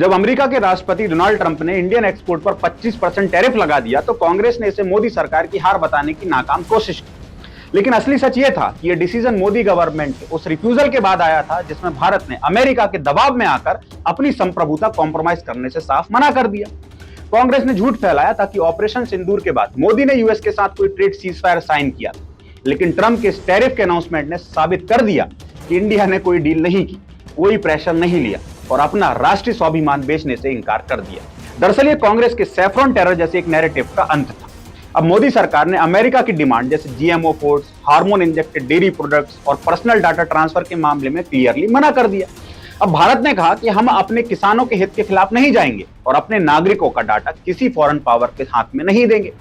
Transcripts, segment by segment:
जब अमेरिका के राष्ट्रपति डोनाल्ड ट्रंप ने इंडियन एक्सपोर्ट पर 25% टैरिफ लगा दिया तो कांग्रेस ने इसे मोदी सरकार की हार बताने की नाकाम कोशिश की। लेकिन असली सच यह था कि यह डिसीजन मोदी गवर्नमेंट के उस रिफ्यूजल के बाद आया था जिसमें भारत ने अमेरिका के दबाव में आकर अपनी संप्रभुता कॉम्प्रोमाइज करने से साफ मना कर दिया। कांग्रेस ने झूठ फैलाया था कि ऑपरेशन सिंदूर के बाद मोदी ने यूएस के साथ कोई ट्रेड सीजफायर साइन किया, लेकिन ट्रंप के इस टैरिफ के अनाउंसमेंट ने साबित कर दिया कि इंडिया ने कोई डील नहीं की, कोई प्रेशर नहीं लिया और अपना राष्ट्रीय स्वाभिमान बेचने से इंकार कर दिया। दरअसल ये कांग्रेस के सैफ्रॉन टेरर जैसे एक नैरेटिव का अंत था। अब मोदी सरकार ने अमेरिका की डिमांड जैसे GMO foods, hormone injected dairy products और पर्सनल डाटा ट्रांसफर के मामले में क्लियरली मना कर दिया। अब भारत ने कहा कि हम अपने किसानों के हित के खिलाफ नहीं जाएंगे और अपने नागरिकों का डाटा किसी फॉरेन पावर के हाथ में नहीं देंगे।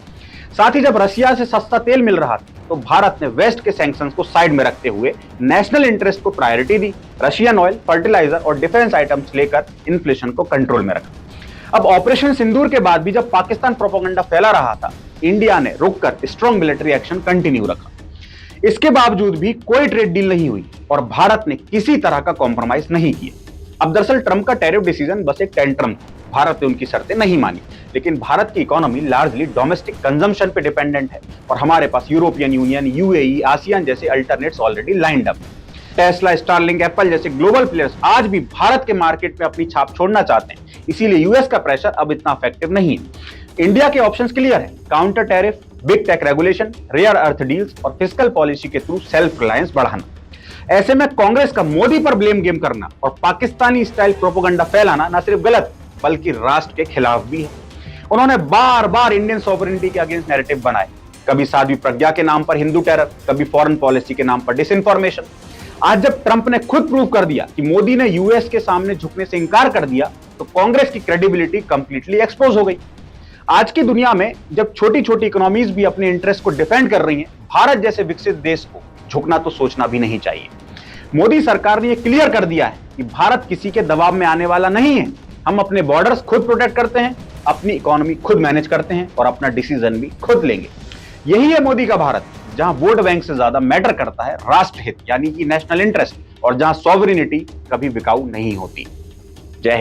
साथ ही जब रशिया से सस्ता तेल मिल रहा था तो भारत ने वेस्ट के सैंक्शंस को साइड में रखते हुए नेशनल इंटरेस्ट को प्रायोरिटी दी, रशियन ऑयल, फर्टिलाइजर और डिफेंस आइटम्स लेकर इन्फ्लेशन को कंट्रोल में रखा। अब ऑपरेशन सिंदूर के बाद भी जब पाकिस्तान प्रोपेगेंडा फैला रहा था, इंडिया ने रुककर स्ट्रॉन्ग मिलिट्री एक्शन कंटिन्यू रखा। इसके बावजूद भी कोई ट्रेड डील नहीं हुई और भारत ने किसी तरह का कॉम्प्रोमाइज नहीं किया। अब दरअसल ट्रंप का टैरिफ डिसीजन बस एक टेंट्रम था, भारत ने उनकी शर्तें नहीं मानी, लेकिन भारत की इकोनॉमी लार्जली डोमेस्टिक कंजम्पशन पे डिपेंडेंट है और हमारे पास यूरोपियन यूनियन, यूएई, आसियान जैसे alternates already lined up. Tesla, Starlink, Apple जैसे ग्लोबल प्लेयर्स आज भी भारत के मार्केट में अपनी छाप छोड़ना चाहते हैं, इसीलिए यूएस का प्रेशर अब इतना इफेक्टिव नहीं है। इंडिया के ऑप्शंस क्लियर है, counter tariff, big tech regulation, rare earth deals और फिस्कल पॉलिसी के थ्रू सेल्फ रिलायंस बढ़ाना। ऐसे में कांग्रेस का मोदी पर ब्लेम गेम करना और पाकिस्तानी स्टाइल प्रोपेगेंडा फैलाना न सिर्फ गलत बल्कि राष्ट्र के खिलाफ भी है। उन्होंने बार बार इंडियन सॉवरेनिटी के अगेंस्ट नैरेटिव बनाए, कभी साध्वी प्रज्ञा के नाम पर हिंदू टेरर, कभी फॉरेन पॉलिसी के नाम पर डिसइंफॉर्मेशन। आज जब ट्रंप ने खुद प्रूव कर दिया कि मोदी ने यूएस के सामने झुकने से इंकार कर दिया तो कांग्रेस की क्रेडिबिलिटी कंप्लीटली एक्सपोज हो गई। आज की दुनिया में जब छोटी छोटी इकोनॉमीज भी अपने इंटरेस्ट को डिफेंड कर रही हैं, भारत जैसे विकसित देश को झुकना तो सोचना भी नहीं चाहिए। मोदी सरकार ने यह क्लियर कर दिया है कि भारत किसी के दबाव में आने वाला नहीं है। हम अपने बॉर्डर्स खुद प्रोटेक्ट करते हैं, अपनी इकोनॉमी खुद मैनेज करते हैं और अपना डिसीजन भी खुद लेंगे। यही है मोदी का भारत, जहां वोट बैंक से ज्यादा मैटर करता है राष्ट्र हित यानी कि नेशनल इंटरेस्ट, और जहां सॉवरेनिटी कभी बिकाऊ नहीं होती।